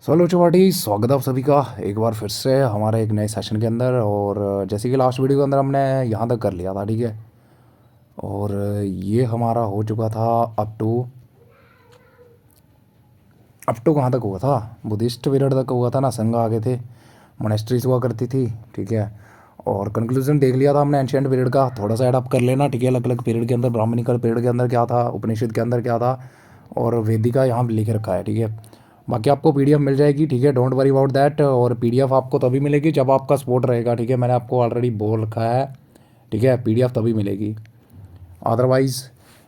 Hello Chowpatty, स्वागत है आप सभी का एक बार फिर से हमारे एक नए सेशन के अंदर। और जैसे कि लास्ट वीडियो के अंदर हमने यहाँ तक कर लिया था, ठीक है। और ये हमारा हो चुका था अप टू कहाँ तक हुआ था? बुद्धिस्ट पीरियड तक हुआ था ना, संघ आगे थे, मोनेस्ट्रीज हुआ करती थी, ठीक है। और कंक्लूजन देख लिया था हमने एंशियंट पीरियड का। थोड़ा सा एडअप कर लेना, ठीक है। अलग अलग पीरियड के अंदर, ब्राह्मणिकल पीरियड के अंदर क्या था, उपनिषद के अंदर क्या था, और वेदिका यहाँ लिख रखा है, ठीक है। बाकी आपको पीडीएफ मिल जाएगी, ठीक है। Don't worry about that. और पीडीएफ आपको तभी मिलेगी जब आपका सपोर्ट रहेगा, ठीक है। मैंने आपको ऑलरेडी बोल रखा है, ठीक है। पीडीएफ तभी मिलेगी, अदरवाइज़।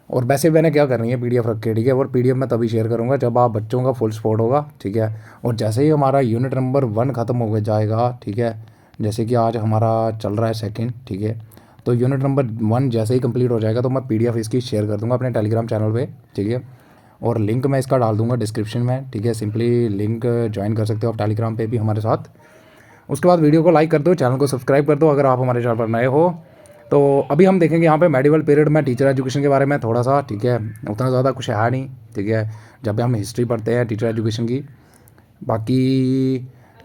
और वैसे मैंने क्या करनी है, पीडीएफ रख के, ठीक है। और पीडीएफ मैं तभी शेयर करूँगा जब आप बच्चों का फुल सपोर्ट होगा, ठीक है। और जैसे ही हमारा यूनिट नंबर 1 ख़त्म हो जाएगा, ठीक है। जैसे कि आज हमारा चल रहा है सेकंड, ठीक है। तो यूनिट नंबर 1 जैसे ही कंप्लीट हो जाएगा तो मैं पीडीएफ इसकी शेयर कर दूँगा अपने टेलीग्राम चैनल पे, ठीक है। और लिंक मैं इसका डाल दूँगा डिस्क्रिप्शन में, ठीक है। सिंपली लिंक ज्वाइन कर सकते हो आप टेलीग्राम पे भी हमारे साथ। उसके बाद वीडियो को लाइक कर दो, चैनल को सब्सक्राइब कर दो अगर आप हमारे चैनल पर नए हो। तो अभी हम देखेंगे यहाँ पे मेडिवल पीरियड में टीचर एजुकेशन के बारे में थोड़ा सा, ठीक है। उतना ज़्यादा कुछ है नहीं, ठीक है, जब भी हम हिस्ट्री पढ़ते हैं टीचर एजुकेशन की। बाकी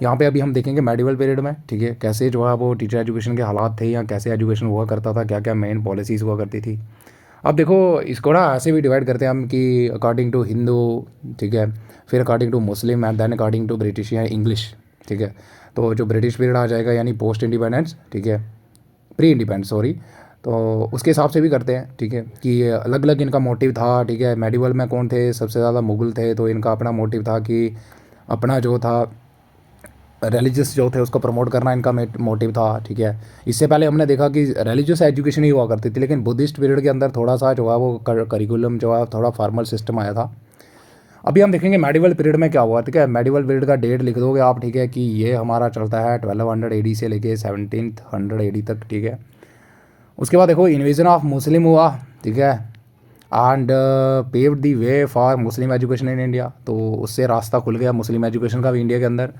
यहाँ पे अभी हम देखेंगे मेडिवल पीरियड में, ठीक है, कैसे जो है वो टीचर एजुकेशन के हालात थे, या कैसे एजुकेशन हुआ करता था, क्या क्या मेन पॉलिसीज़ हुआ करती थी। अब देखो, इसको ना ऐसे भी डिवाइड करते हैं हम कि अकॉर्डिंग टू हिंदू, ठीक है, फिर according to Muslim, and then according to British या इंग्लिश, ठीक है। तो जो ब्रिटिश पीरियड आ जाएगा यानी पोस्ट इंडिपेंडेंस, ठीक है, प्री इंडिपेंडेंस सॉरी, तो उसके हिसाब से भी करते हैं, ठीक है, कि अलग अलग इनका मोटिव था, ठीक है। मेडिवल में कौन थे सबसे ज़्यादा? मुगल थे, तो इनका अपना मोटिव था कि अपना जो था रिलीजियस जो थे उसको प्रमोट करना इनका मोटिव था, ठीक है। इससे पहले हमने देखा कि रिलीजियस एजुकेशन ही हुआ करती थी, लेकिन बुद्धिस्ट पीरियड के अंदर थोड़ा सा जो है वो करिकुलम जो है थोड़ा फॉर्मल सिस्टम आया था। अभी हम देखेंगे मेडिवल पीरियड में क्या हुआ, ठीक है। मेडिवल पीरियड का डेट लिख दोगे आप, ठीक है, कि ये हमारा चलता है 1200 AD से लेके 1700 AD तक, ठीक है। उसके बाद देखो इन्वेजन ऑफ मुस्लिम हुआ, ठीक है, and paved the way for Muslim education in India. तो उससे रास्ता खुल गया मुस्लिम एजुकेशन का भी इंडिया के अंदर।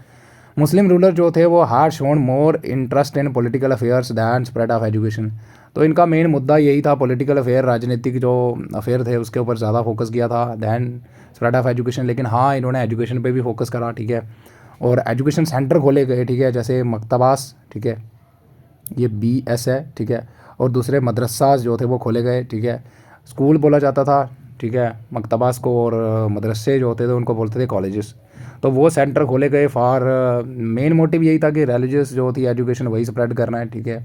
मुस्लिम रूलर जो थे वो had shown more interest in political affairs than spread of education. तो इनका मेन मुद्दा यही था, पॉलिटिकल अफेयर, राजनीतिक जो अफेयर थे उसके ऊपर ज़्यादा फोकस किया था दैन स्प्रेड ऑफ एजुकेशन। लेकिन हाँ, इन्होंने एजुकेशन पे भी फोकस करा, ठीक है। और एजुकेशन सेंटर खोले गए, ठीक है, जैसे मकतबास, ठीक है, ये BS है, ठीक है। और दूसरे मदरसाज जो थे वो खोले गए, ठीक है। स्कूल बोला जाता था, ठीक है, मकतबास को, और मदरसे जो होते थे उनको बोलते थे कॉलेजेस। तो वो सेंटर खोले गए फॉर, मेन मोटिव यही था कि रिलीजियस जो थी एजुकेशन वही स्प्रेड करना है, ठीक है।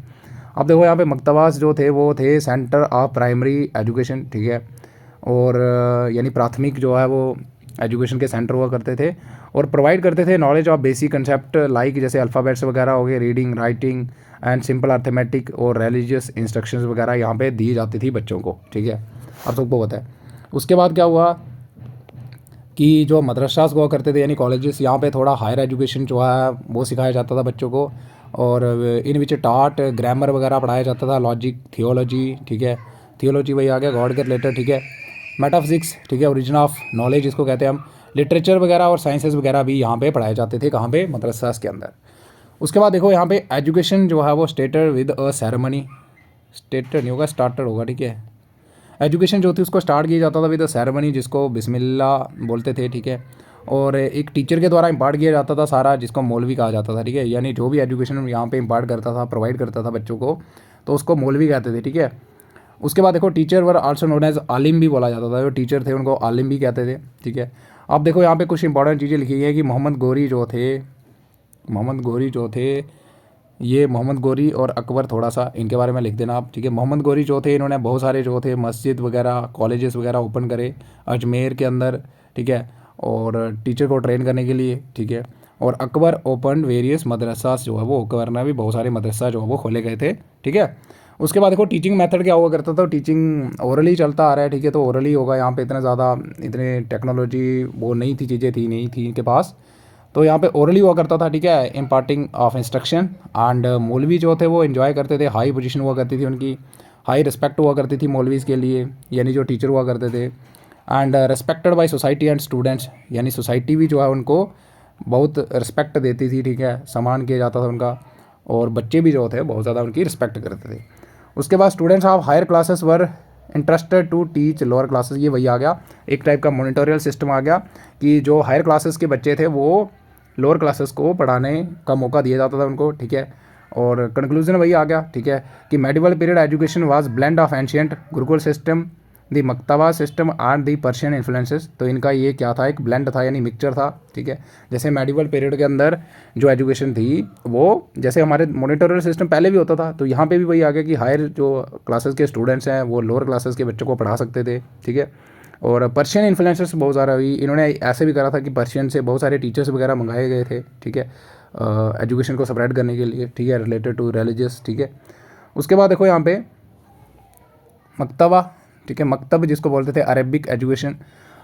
अब देखो यहाँ पे मकतबास जो थे वो थे सेंटर ऑफ प्राइमरी एजुकेशन, ठीक है। और यानी प्राथमिक जो है वो एजुकेशन के सेंटर हुआ करते थे, और प्रोवाइड करते थे knowledge of basic concept like जैसे अल्फ़ाबेट्स वगैरह हो गए, reading writing and simple arithmetic, और रिलीजियस इंस्ट्रक्शंस वगैरह यहाँ पे दी जाती थी बच्चों को, ठीक है। आप सबको पता है। उसके बाद क्या हुआ कि जो मदरसास हुआ करते थे यानी कॉलेजेस, यहाँ पे थोड़ा हायर एजुकेशन जो है वो सिखाया जाता था बच्चों को। और इन विच टाट ग्रामर वगैरह पढ़ाया जाता था, लॉजिक, थियोलॉजी, ठीक है। थियोलॉजी वही आ गया गॉड के रिलेटेड, ठीक है। मेटाफिजिक्स, ठीक है, ओरिजिन ऑफ नॉलेज इसको कहते हैं हम। लिटरेचर वगैरह और साइंसेस वगैरह भी यहाँ पे पढ़ाए जाते थे, कहाँ पे? मदरसास के अंदर। उसके बाद देखो यहाँ पे एजुकेशन जो है वो stator with a ceremony, stator नहीं होगा, स्टार्टर होगा, ठीक है। एजुकेशन जो थी उसको स्टार्ट किया जाता था विद अ सेरेमनी, जिसको बिस्मिल्लाह बोलते थे, ठीक है। और एक टीचर के द्वारा इम्पार्ट किया जाता था सारा, जिसको मौलवी कहा जाता था, ठीक है। यानी जो भी एजुकेशन यहाँ पे इम्पार्ट करता था, प्रोवाइड करता था बच्चों को, तो उसको मौलवी कहते थे, ठीक है। उसके बाद देखो teacher were also known as आलिम भी बोला जाता था, जो टीचर थे उनको आलिम भी कहते थे, ठीक है। अब देखो यहाँ पे कुछ इंपॉर्टेंट चीज़ें लिखी है कि मोहम्मद गोरी जो थे, ये मोहम्मद गोरी और अकबर, थोड़ा सा इनके बारे में लिख देना आप, ठीक है। मोहम्मद गोरी जो थे इन्होंने बहुत सारे जो थे मस्जिद वगैरह, कॉलेजेस वगैरह ओपन करे अजमेर के अंदर, ठीक है, और टीचर को ट्रेन करने के लिए, ठीक है। और अकबर ओपन वेरियस मदरसास, जो है वो अकबर ने भी बहुत सारे मदरसा जो है वो खोले गए थे, ठीक है। उसके बाद देखो टीचिंग मेथड क्या हुआ करता था, टीचिंग ओरली चलता आ रहा है, ठीक है। तो ओरली होगा, यहाँ पे इतना ज़्यादा इतने टेक्नोलॉजी वो नहीं थी, चीज़ें थी नहीं थी इनके पास, तो यहाँ पे ओरली हुआ करता था, ठीक है, इम्पार्टिंग ऑफ इंस्ट्रक्शन। एंड मौलवी जो थे वो इन्जॉय करते थे, हाई पोजीशन हुआ करती थी उनकी, हाई रिस्पेक्ट हुआ करती थी मौलवीज़ के लिए, यानी जो टीचर हुआ करते थे। And respected by society and students, यानी सोसाइटी भी जो है उनको बहुत रिस्पेक्ट देती थी, ठीक है, सम्मान किया जाता था उनका। और बच्चे भी जो थे बहुत ज़्यादा उनकी रिस्पेक्ट करते थे। उसके बाद students of higher classes were interested to teach lower classes, ये वही आ गया, एक टाइप का मॉनिटोरियल सिस्टम आ गया कि जो हायर क्लासेस के बच्चे थे वो लोअर क्लासेस को पढ़ाने का मौका दिया जाता था उनको, ठीक है। और कंक्लूजन वही आ गया, ठीक है, कि medieval period education was blend of ancient gurukul system, the maktaba system and the Persian influences. तो इनका ये क्या था, एक ब्लेंड था यानी मिक्सचर था, ठीक है। जैसे मेडिवल पीरियड के अंदर जो एजुकेशन थी वो जैसे हमारे मॉनिटोरियल सिस्टम पहले भी होता था, तो यहाँ पे भी वही आ गया कि हायर जो क्लासेस के स्टूडेंट्स हैं वो लोअर क्लासेस के बच्चों को पढ़ा सकते थे, ठीक है। और पर्शियन इन्फ्लुएंसर्स बहुत ज़्यादा हुई, इन्होंने ऐसे भी करा था कि पर्शियन से बहुत सारे टीचर्स वगैरह मंगाए गए थे, ठीक है, एजुकेशन को स्प्रेड करने के लिए, ठीक है, रिलेटेड टू रिलीजियस, ठीक है। उसके बाद देखो यहाँ पे मकतबा, ठीक है, मकतब जिसको बोलते थे अरेबिक एजुकेशन।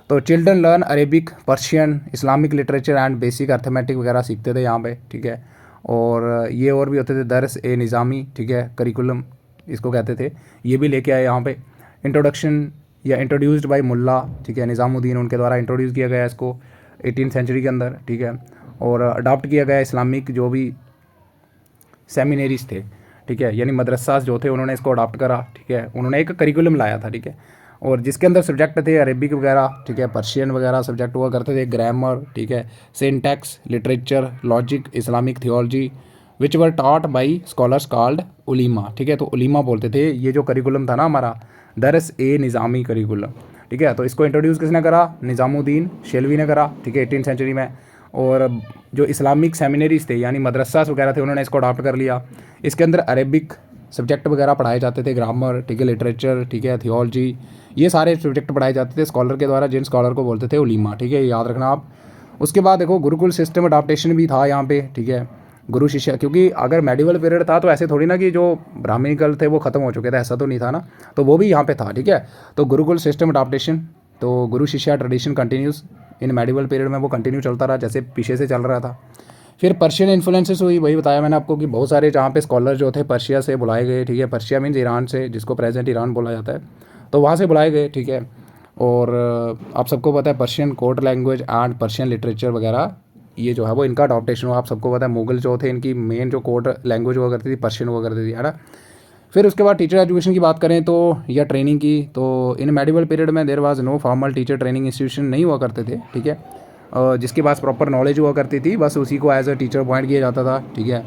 तो children learn Arabic, Persian, Islamic literature and basic arithmetic वगैरह सीखते थे यहाँ पे, ठीक है। और ये और भी होते थे दरस ए निज़ामी, ठीक है, करिकुलम इसको कहते थे, ये भी लेके आए यहाँ पे। इंट्रोडक्शन या इंट्रोड्यूस्ड बाय मुल्ला, ठीक है, निज़ामुद्दीन उनके द्वारा इंट्रोड्यूस किया गया इसको 18th सेंचुरी के अंदर, ठीक है। और अडॉप्ट किया गया इस्लामिक जो भी सेमिनरीज थे, ठीक है, यानी मदरसास जो थे उन्होंने इसको अडॉप्ट करा, ठीक है, उन्होंने एक करिकुलम लाया था, ठीक है। और जिसके अंदर सब्जेक्ट थे अरेबिक वगैरह, ठीक है, पर्शियन वगैरह सब्जेक्ट हुआ करते थे, ग्रामर, ठीक है, syntax, literature, logic, Islamic theology, which were taught by scholars called ulema, ठीक है। तो उलीमा बोलते थे ये जो करिकुलम था ना हमारा दरस ए निज़ामी करिकुलम, ठीक है। तो इसको इंट्रोड्यूस किसने करा, निज़ामुद्दीन शेलवी ने करा, ठीक है, 18th सेंचुरी में। और जो इस्लामिक सेमिनरीज थे यानी मदरसास वगैरह थे उन्होंने इसको अडॉप्ट कर लिया। इसके अंदर अरेबिक सब्जेक्ट वगैरह पढ़ाए जाते थे, ग्रामर, ठीक है, लिटरेचर, ठीक है, थियोलॉजी, ये सारे सब्जेक्ट पढ़ाए जाते थे स्कॉलर के द्वारा, जिन स्कॉलर को बोलते थे उलीमा, ठीक है, याद रखना आप। उसके बाद देखो गुरुकुल सिस्टम अडाप्टेशन भी था यहाँ पे, ठीक है, गुरु शिष्य, क्योंकि अगर मेडिवल पीरियड था तो ऐसे थोड़ी ना कि जो ब्राह्मणिकल थे वो ख़त्म हो चुके थे, ऐसा तो नहीं था ना, तो वो भी यहाँ पे था, ठीक है। तो गुरुकुल सिस्टम अडाप्टेशन, तो गुरु शिष्य tradition continuous in medieval period में, वो कंटिन्यू चलता रहा जैसे पीछे से चल रहा था। फिर पर्शियन इन्फ्लुएंसेस हुई, वही बताया मैंने आपको कि बहुत सारे जहाँ पे स्कॉलर जो थे पर्शिया से बुलाए गए, ठीक है, पर्शिया मीन्स ईरान से, जिसको प्रेजेंट ईरान बोला जाता है, तो वहाँ से बुलाए गए, ठीक है। और आप सबको पता है Persian court language and Persian literature वगैरह ये जो है वो इनका अडॉप्टेशन हुआ। आप सबको पता है मुगल जो थे इनकी मेन जो कोर्ट लैंग्वेज हुआ करती थी पर्शियन हुआ करती थी, है ना। फिर उसके बाद टीचर एजुकेशन की बात करें तो या ट्रेनिंग की, तो इन मेडिवल पीरियड में there was no formal teacher training institution नहीं हुआ करते थे, ठीक है। जिसके पास प्रॉपर नॉलेज हुआ करती थी बस उसी को एज अ टीचर अपॉइंट किया जाता था, ठीक है।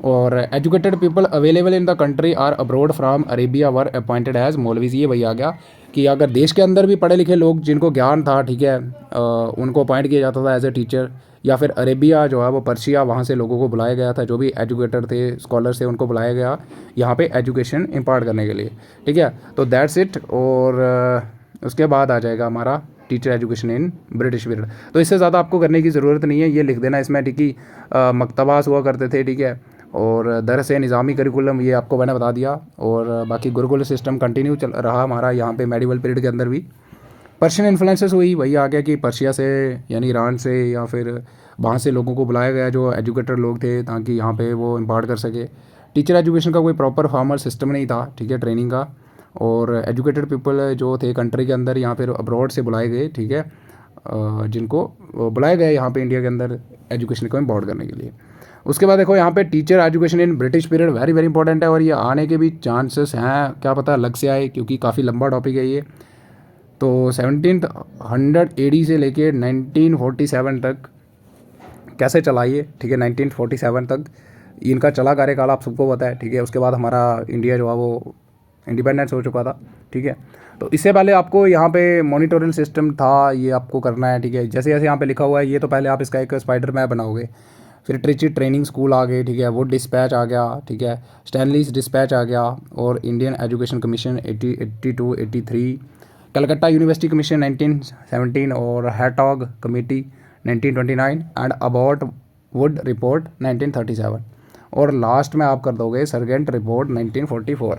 और educated people available in the country or abroad from Arabia were appointed as maulvis. ये वही आ गया कि अगर देश के अंदर भी पढ़े लिखे लोग जिनको ज्ञान था, ठीक है, उनको अपॉइंट किया जाता था एज ए टीचर, या फिर अरेबिया जो है वो पर्शिया वहाँ से लोगों को बुलाया गया था, जो भी एजुकेटर थे स्कॉलर थे उनको बुलाया गया यहाँ पे एजुकेशन इम्पार्ट करने के लिए, ठीक है। तो दैट्स इट। और उसके बाद आ जाएगा हमारा teacher education in British period. तो इससे ज़्यादा आपको करने की ज़रूरत नहीं है, ये लिख देना इसमें, ठीक है, मकतबास हुआ करते थे, ठीक है। और दरस निज़ामी करिकुलम ये आपको मैंने बता दिया। और बाकी गुरुकुल सिस्टम कंटिन्यू चल रहा हमारा यहाँ पे मेडिवल पीरियड के अंदर भी। पर्शियन इन्फ्लुएंसेस हुई, वही आ गया कि पर्शिया से यानी ईरान से या फिर वहाँ से लोगों को बुलाया गया जो एजुकेटर लोग थे ताकि यहाँ पे वो इम्पार्ट कर सके। टीचर एजुकेशन का कोई प्रॉपर फॉर्मल सिस्टम नहीं था, ठीक है, ट्रेनिंग का। और एजुकेटेड पीपल जो थे कंट्री के अंदर यहाँ फिर अब्रॉड से बुलाए गए, ठीक है, जिनको बुलाए गए यहाँ पे इंडिया के अंदर एजुकेशन को इम्पार्ट करने के लिए। उसके बाद देखो यहाँ पे teacher education in British period very very important है, और ये आने के भी चांसेस हैं, क्या पता अलग से आए क्योंकि काफ़ी लंबा टॉपिक है ये। तो 1700 AD से लेके 1947 तक कैसे चला ये, ठीक है, 1947 तक इनका चला कार्यकाल आप सबको पता है, ठीक है। उसके बाद हमारा इंडिया जो है वो इंडिपेंडेंस हो चुका था, ठीक है। तो इससे पहले आपको यहाँ पे मॉनिटोरियल सिस्टम था, ये आपको करना है, ठीक है। जैसे जैसे यहाँ पे लिखा हुआ है ये तो पहले आप इसका एक स्पाइडर मैप बनाओगे। फिर ट्रिची ट्रेनिंग स्कूल आ गए, ठीक है, वुड डिस्पैच आ गया, ठीक है, स्टैनलीज डिस्पैच आ गया, और Indian education commission 1882-83, Calcutta university commission 1917, और Hartog committee 1929, and Abbott Wood report 1937, और लास्ट में आप कर दोगे सरगेंट रिपोर्ट 1944,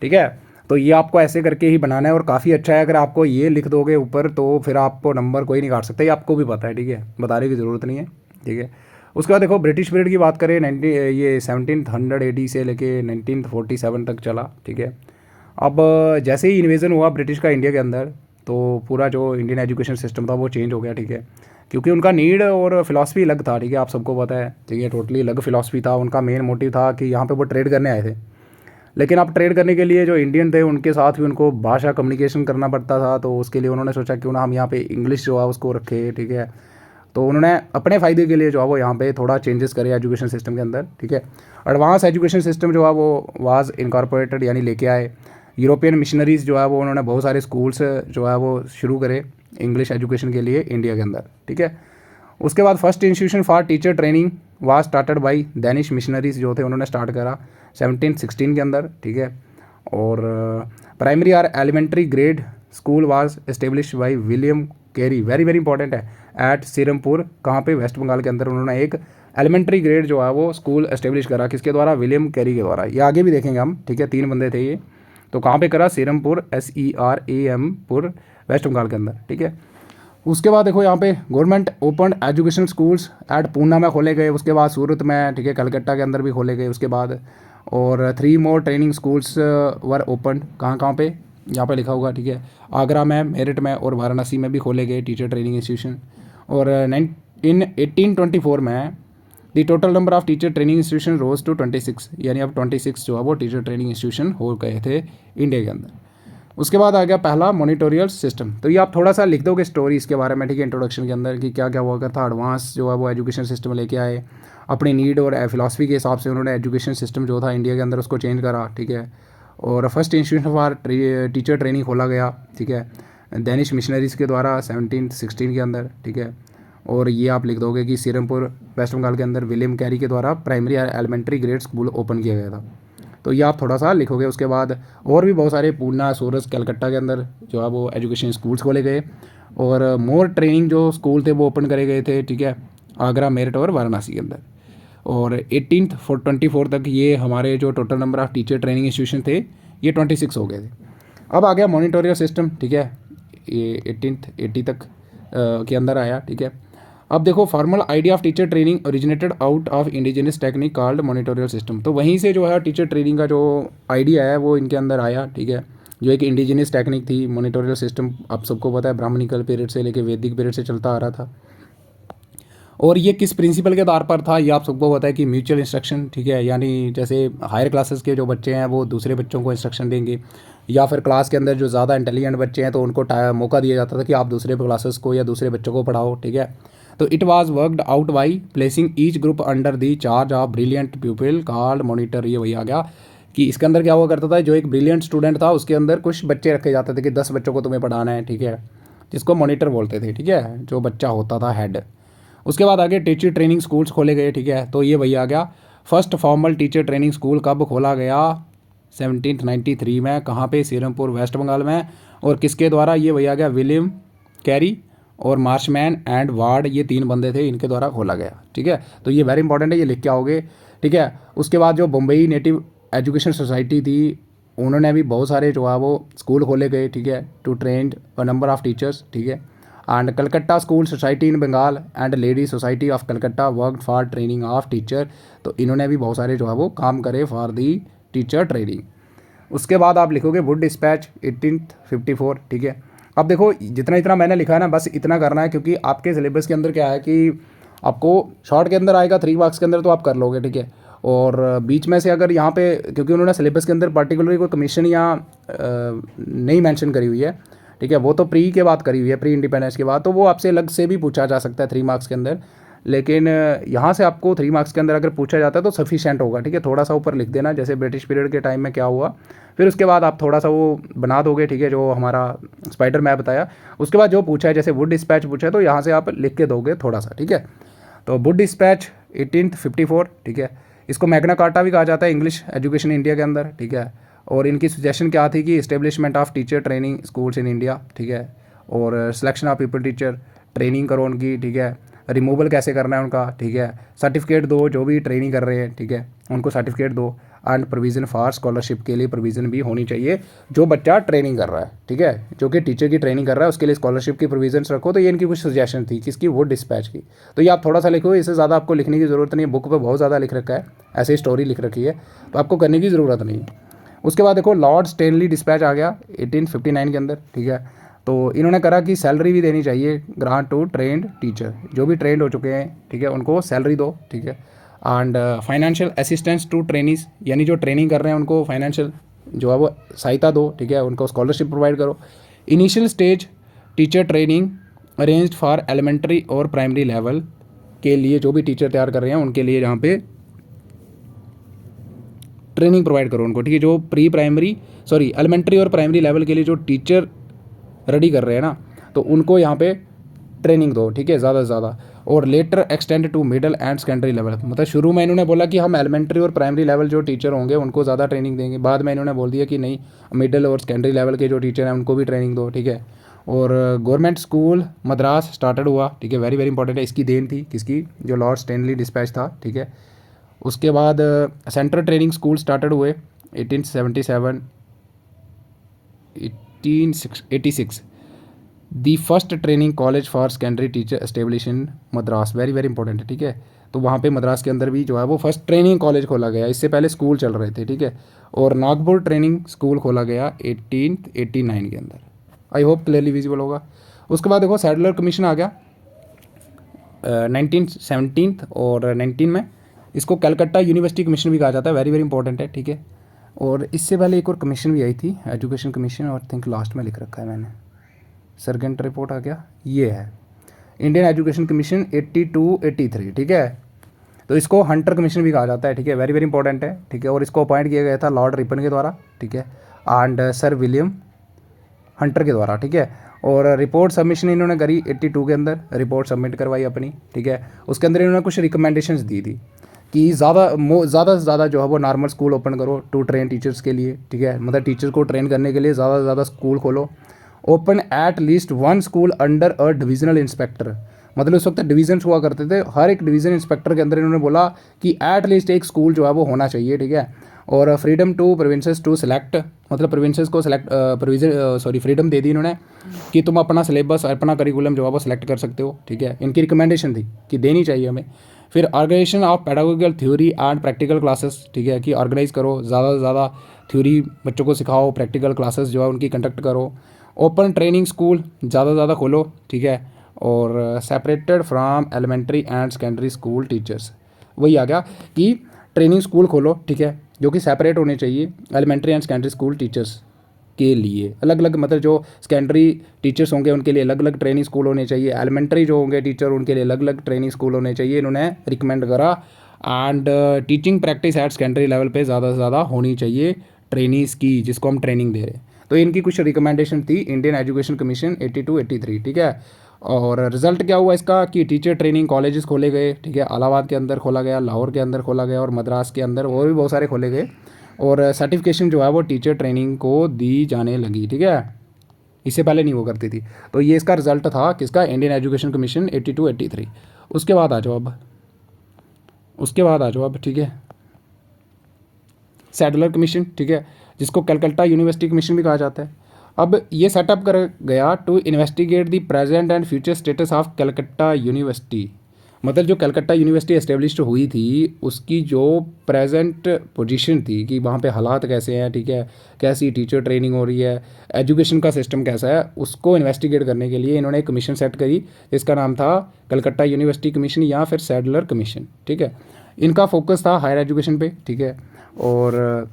ठीक है। तो ये आपको ऐसे करके ही बनाना है और काफ़ी अच्छा है। अगर आपको ये लिख दोगे ऊपर तो फिर आपको नंबर कोई नहीं काट सकता, ये आपको भी पता है, ठीक है, बताने की ज़रूरत नहीं है, ठीक है। उसके बाद देखो ब्रिटिश पीरियड की बात करें, 1700 AD से लेके 1947 तक चला, ठीक है। अब जैसे ही इन्वेजन हुआ ब्रिटिश का इंडिया के अंदर तो पूरा जो इंडियन एजुकेशन सिस्टम था वो चेंज हो गया, ठीक है, क्योंकि उनका नीड और फिलॉसफी अलग था, ठीक है, आप सबको पता है, ठीक है, टोटली अलग फिलॉसफी था। उनका मेन मोटिव था कि यहाँ पे वो ट्रेड करने आए थे, लेकिन अब ट्रेड करने के लिए जो इंडियन थे उनके साथ भी उनको भाषा कम्युनिकेशन करना पड़ता था, तो उसके लिए उन्होंने सोचा क्यों ना हम यहाँ पे इंग्लिश जो है उसको रखें, ठीक है। तो उन्होंने अपने फ़ायदे के लिए जो है वो यहाँ पे थोड़ा चेंजेस करे एजुकेशन सिस्टम के अंदर, ठीक है। एडवांस एजुकेशन सिस्टम जो है वो वाज इनकॉर्पोरेटेड, यानी लेके आए। यूरोपियन मिशनरीज़ जो है वो उन्होंने बहुत सारे स्कूल्स जो है वो शुरू करे इंग्लिश एजुकेशन के लिए इंडिया के अंदर, ठीक है। उसके बाद first institution for teacher training was started by Danish missionaries जो थे उन्होंने स्टार्ट करा 1716 के अंदर, ठीक है। और प्राइमरी और elementary grade school was establish by William Carey, very very important है, एट सीरमपुर, कहाँ पे, वेस्ट बंगाल के अंदर उन्होंने एक एलिमेंट्री ग्रेड जो है वो स्कूल एस्टेब्लिश करा, किसके द्वारा, विलियम कैरी के द्वारा। ये आगे भी देखेंगे हम, ठीक है, 3 बंदे थे ये। तो कहाँ पे करा, सीरमपुर, SERAM पुर, वेस्ट बंगाल के अंदर, ठीक है। उसके बाद देखो यहाँ पे government open education schools at Poona में खोले गए, उसके बाद सूरत में, ठीक है, कलकत्ता के अंदर भी खोले गए उसके बाद। और 3 मोर ट्रेनिंग स्कूल्स वर ओपन, कहाँ कहाँ पे, यहाँ पे लिखा होगा, ठीक है, आगरा में, मेरठ में और वाराणसी में भी खोले गए टीचर ट्रेनिंग इंस्टीट्यूशन। और इन 1824 में the total number of teacher training institution rose to 26, यानी अब 26 जो है वो टीचर ट्रेनिंग इंस्टीट्यूशन हो गए थे इंडिया के अंदर। उसके बाद आ गया पहला मॉनिटोरियल सिस्टम। तो ये आप थोड़ा सा लिख दोगे स्टोरी इसके बारे में, ठीक है, इंट्रोडक्शन के अंदर कि क्या क्या हुआ करता। एडवांस जो है वो एजुकेशन सिस्टम लेके आए, अपनी नीड और फिलॉसफी के हिसाब से उन्होंने एजुकेशन सिस्टम जो था इंडिया के अंदर उसको चेंज करा, ठीक है। और first institution for teacher training खोला गया, ठीक है, डेनिश मिशनरीज़ के द्वारा 1716 के अंदर, ठीक है। और ये आप लिख दोगे कि सीरमपुर, वेस्ट बंगाल के अंदर विलियम कैरी के द्वारा प्राइमरी और एलिमेंट्री ग्रेड स्कूल ओपन किया गया था। तो ये आप थोड़ा सा लिखोगे। उसके बाद और भी बहुत सारे पूना, सूरत, कलकत्ता के अंदर जो है वो एजुकेशन स्कूल्स खोले गए और मोर ट्रेनिंग जो स्कूल थे वो ओपन करे गए थे, ठीक है, आगरा, मेरठ और वाराणसी के अंदर। और 1824 तक ये हमारे जो total number of teacher training institution थे ये 26 हो गए थे। अब आ गया मॉनिटोरियल सिस्टम, ठीक है, ये 1880 तक के अंदर आया, ठीक है। अब देखो formal idea of teacher training originated out of indigenous technique called monitorial system. तो वहीं से जो है टीचर ट्रेनिंग का जो आइडिया है वो इनके अंदर आया, ठीक है, जो एक इंडिजिनस टेक्निक थी। मॉनिटोरियल सिस्टम आप सबको पता है ब्राह्मणिकल पीरियड से लेकर वैदिक पीरियड से चलता आ रहा था। और ये किस प्रिंसिपल के आधार पर था ये आप सबको पता है कि म्यूचुअल इंस्ट्रक्शन, ठीक है, यानी जैसे हायर क्लासेस के जो बच्चे हैं वो दूसरे बच्चों को इंस्ट्रक्शन देंगे, या फिर क्लास के अंदर जो ज़्यादा इंटेलिजेंट बच्चे हैं तो उनको मौका दिया जाता था कि आप दूसरे क्लासेस को या दूसरे बच्चों को पढ़ाओ, ठीक है। तो it was worked out by placing each group under the charge of brilliant people called monitor. ये वही आ गया कि इसके अंदर क्या हुआ करता था, जो एक ब्रिलियंट स्टूडेंट था उसके अंदर कुछ बच्चे रखे जाते थे कि 10 बच्चों को तुम्हें पढ़ाना है, ठीक है, जिसको मॉनिटर बोलते थे, ठीक है, जो बच्चा होता था हेड। उसके बाद आगे टीचर ट्रेनिंग स्कूल्स खोले गए, ठीक है। तो ये वही आ गया first formal teacher training school कब खोला गया, 1793 में, कहाँ पे, सीरमपुर, वेस्ट बंगाल में। और किसके द्वारा, ये वही आ गया विलियम कैरी और मार्शमैन एंड वार्ड, ये 3 बंदे थे, इनके द्वारा खोला गया, ठीक है। तो ये वेरी इंपॉर्टेंट है, ये लिख के आओगे, ठीक है। उसके बाद जो बम्बई नेटिव एजुकेशन सोसाइटी थी उन्होंने भी बहुत सारे जो है वो स्कूल खोले गए, ठीक है, to trained a number of teachers, ठीक है। And Calcutta school society in Bengal and lady society of Calcutta work for training of teacher. तो इन्होंने भी बहुत सारे जो है वो काम करे फॉर दी टीचर ट्रेनिंग। उसके बाद आप लिखोगे वुड डिस्पैच 1854, ठीक है। अब देखो जितना इतना मैंने लिखा है ना बस इतना करना है, क्योंकि आपके सिलेबस के अंदर क्या है कि आपको शॉर्ट के अंदर आएगा 3 मार्क्स के अंदर तो आप कर लोगे, ठीक है। और बीच में से अगर यहाँ पे, क्योंकि उन्होंने सिलेबस के अंदर पर्टिकुलरली कोई कमीशन या नहीं मेंशन करी हुई है, ठीक है, वो तो प्री के बाद करी हुई है, प्री इंडिपेंडेंस के बाद, तो वो आपसे अलग से भी पूछा जा सकता है 3 मार्क्स के अंदर। लेकिन यहाँ से आपको 3 मार्क्स के अंदर अगर पूछा जाता है तो सफिशिएंट होगा, ठीक है। थोड़ा सा ऊपर लिख देना जैसे ब्रिटिश पीरियड के टाइम में क्या हुआ, फिर उसके बाद आप थोड़ा सा वो बना दोगे, ठीक है, जो हमारा स्पाइडर मैप बताया। उसके बाद जो पूछा है, जैसे वुड डिस्पैच पूछा है तो यहाँ से आप लिख के दोगे थोड़ा सा, ठीक है। तो वुड डिस्पैच 1854, ठीक है। इसको मैग्ना कार्टा भी कहा जाता है इंग्लिश एजुकेशन इंडिया के अंदर, ठीक है। और इनकी सजेशन क्या थी कि establishment of teacher training schools in India, ठीक है, और selection of people teacher, training करो उनकी, ठीक है, रिमूवल कैसे करना है उनका, ठीक है, सर्टिफिकेट दो जो भी ट्रेनिंग कर रहे हैं, ठीक है, उनको सर्टिफिकेट दो। एंड प्रोविज़न फॉर स्कॉलरशिप के लिए प्रोविज़न भी होनी चाहिए, जो बच्चा ट्रेनिंग कर रहा है, ठीक है, जो कि टीचर की ट्रेनिंग कर रहा है उसके लिए स्कॉलरशिप की प्रोविजंस रखो। तो ये इनकी कुछ सजेशन थी किसकी, वुड डिस्पैच की। तो ये आप थोड़ा सा लिखो, इससे ज़्यादा आपको लिखने की ज़रूरत नहीं है, बुक पर बहुत ज़्यादा लिख रखा है, ऐसे स्टोरी लिख रखी है तो आपको करने की ज़रूरत नहीं है। उसके बाद देखो लॉर्ड स्टेनली डिस्पैच आ गया 1859 के अंदर, ठीक है। तो इन्होंने करा कि सैलरी भी देनी चाहिए, ग्रांट टू ट्रेंड टीचर, जो भी ट्रेंड हो चुके हैं, ठीक है, उनको सैलरी दो, ठीक है। And financial assistance to trainees, यानी जो ट्रेनिंग कर रहे हैं उनको फाइनेंशियल जो है वो सहायता दो, ठीक है, उनको स्कॉलरशिप प्रोवाइड करो। Initial stage teacher training arranged for elementary और प्राइमरी लेवल के लिए जो भी टीचर तैयार कर रहे हैं उनके लिए यहाँ पे ट्रेनिंग प्रोवाइड करो उनको, ठीक है। जो प्री प्राइमरी सॉरी एलिमेंट्री और प्राइमरी लेवल के लिए जो टीचर रेडी कर रहे हैं ना, तो उनको यहाँ पे ट्रेनिंग दो, ठीक है, ज़्यादा से ज़्यादा। और later extend to middle and secondary level, मतलब शुरू में इन्होंने बोला कि हम एलिमेंट्री और प्राइमरी लेवल जो टीचर होंगे उनको ज़्यादा ट्रेनिंग देंगे, बाद में इन्होंने बोल दिया कि नहीं, मिडल और सेकेंडरी लेवल के जो टीचर हैं उनको भी ट्रेनिंग दो, ठीक है। और गवर्नमेंट स्कूल मद्रास स्टार्टेड हुआ, ठीक है, वेरी वेरी इंपॉर्टेंट है। इसकी देन थी किसकी, जो लॉर्ड स्टैनली डिस्पैच था, ठीक है। उसके बाद सेंट्रल ट्रेनिंग स्कूल स्टार्टेड हुए 1877 1886। The first training college for secondary teacher establish in Madras, very very important है, ठीक है। तो वहाँ पे मद्रास के अंदर भी जो है वो फर्स्ट ट्रेनिंग कॉलेज खोला गया, इससे पहले स्कूल चल रहे थे, ठीक है। और नागपुर ट्रेनिंग स्कूल खोला गया 1889 के अंदर। आई होप क्लियरली विजिबल होगा। उसके बाद देखो सैडलर कमीशन आ गया 1917 और 19 में। इसको कलकत्ता यूनिवर्सिटी कमीशन भी कहा जाता है, वेरी वेरी इंपॉर्टेंट है, ठीक है। और इससे पहले एक और कमीशन भी आई थी, एजुकेशन कमीशन, और थिंक लास्ट में लिख रखा है मैंने, सरगेंट रिपोर्ट आ गया, ये है इंडियन एजुकेशन कमीशन 82-83, ठीक है। तो इसको हंटर कमीशन भी कहा जाता है, ठीक है, वेरी वेरी इंपॉर्टेंट है, ठीक है। और इसको अपॉइंट किया गया था लॉर्ड रिपन के द्वारा, ठीक है, एंड सर विलियम हंटर के द्वारा, ठीक है। और रिपोर्ट सबमिशन इन्होंने करी 82 के अंदर, रिपोर्ट सबमिट करवाई अपनी, ठीक है। उसके अंदर इन्होंने कुछ रिकमेंडेशंस दी थी कि ज़्यादा से ज़्यादा जो है वो नॉर्मल स्कूल ओपन करो टू ट्रेन टीचर्स के लिए, ठीक है, मतलब टीचर को ट्रेन करने के लिए ज़्यादा से ज़्यादा स्कूल खोलो। Open at least one school under a divisional inspector, मतलब उस वक्त डिवीजन्स हुआ करते थे, हर एक डिवीज़न इंस्पेक्टर के अंदर इन्होंने बोला कि एट लीस्ट एक स्कूल जो है वो होना चाहिए, ठीक है। और freedom to provinces to select, मतलब प्रोविंसेस को सेलेक्ट फ्रीडम दे दी इन्होंने कि तुम अपना सिलेबस अपना करिकुलम जो है वो सिलेक्ट कर सकते हो, ठीक है। इनकी रिकमेंडेशन थी कि देनी चाहिए हमें। फिर organization of pedagogical theory and practical classes, ठीक है, कि ऑर्गेनाइज करो, ज़्यादा से ज़्यादा थ्योरी बच्चों को सिखाओ, प्रैक्टिकल क्लासेस जो है उनकी कंडक्ट करो। ओपन ट्रेनिंग स्कूल ज़्यादा से ज़्यादा खोलो, ठीक है। और separated from elementary and secondary school teachers, वही आ गया कि ट्रेनिंग स्कूल खोलो, ठीक है, जो कि सेपरेट होने चाहिए elementary and secondary school teachers के लिए, अलग अलग, मतलब जो सेकेंडरी टीचर्स होंगे उनके लिए अलग अलग ट्रेनिंग स्कूल होने चाहिए, एलिमेंट्री जो होंगे टीचर उनके लिए अलग अलग ट्रेनिंग स्कूल होने चाहिए, इन्होंने रिकमेंड करा। And teaching practice at secondary level पे ज़्यादा से ज़्यादा होनी चाहिए ट्रेनिंग्स की, जिसको हम ट्रेनिंग दे रहे हैं। तो इनकी कुछ रिकमेंडेशन थी इंडियन एजुकेशन कमीशन 82-83, ठीक है। और रिजल्ट क्या हुआ इसका कि टीचर ट्रेनिंग कॉलेजेस खोले गए, ठीक है, इलाहाबाद के अंदर खोला गया, लाहौर के अंदर खोला गया, और मद्रास के अंदर और भी बहुत सारे खोले गए। और सर्टिफिकेशन जो है वो टीचर ट्रेनिंग को दी जाने लगी, ठीक है, इससे पहले नहीं वो करती थी। तो ये इसका रिजल्ट था किसका, इंडियन एजुकेशन कमीशन 82-83। उसके बाद आ जाओ अब, ठीक है, सैडलर कमीशन, ठीक है, जिसको कलकत्ता यूनिवर्सिटी कमीशन भी कहा जाता है। अब ये सेटअप कर गया to investigate the present and future status of Calcutta university, मतलब जो कलकत्ता यूनिवर्सिटी एस्टेब्लिश हुई थी उसकी जो प्रेजेंट पोजीशन थी कि वहाँ पे हालात कैसे हैं, ठीक है, कैसी टीचर ट्रेनिंग हो रही है, एजुकेशन का सिस्टम कैसा है, उसको इन्वेस्टिगेट करने के लिए इन्होंने एक कमीशन सेट करी, इसका नाम था कलकत्ता यूनिवर्सिटी कमीशन या फिर सैडलर कमीशन, ठीक है। इनका फोकस था हायर एजुकेशन पे, ठीक है। और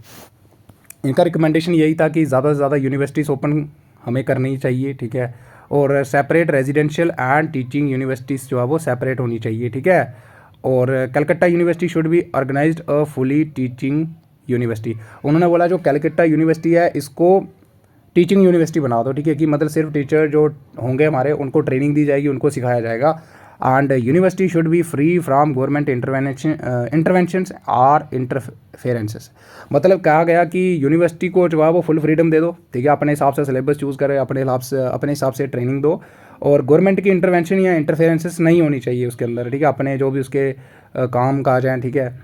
इनका रिकमेंडेशन यही था कि ज़्यादा से ज़्यादा यूनिवर्सिटीज़ ओपन हमें करनी चाहिए, ठीक है। और separate residential and teaching universities जो है वो सेपरेट होनी चाहिए, ठीक है। और Calcutta university should be organised a fully teaching university, उन्होंने बोला जो कलकत्ता यूनिवर्सिटी है इसको टीचिंग यूनिवर्सिटी बना दो, ठीक है, कि मतलब सिर्फ टीचर जो होंगे हमारे उनको ट्रेनिंग दी जाएगी, उनको सिखाया जाएगा। And university should be free from government interventions और इंटरफेरेंसेस, मतलब कहा गया कि यूनिवर्सिटी को जो है वो फुल फ्रीडम दे दो, ठीक है, अपने हिसाब से सिलेबस चूज़ करे, अपने हिसाब से ट्रेनिंग दो, और गवर्नमेंट की इंटरवेंशन या इंटरफेरेंसेस नहीं होनी चाहिए उसके अंदर, ठीक है, अपने जो भी उसके काम काज हैं, ठीक है।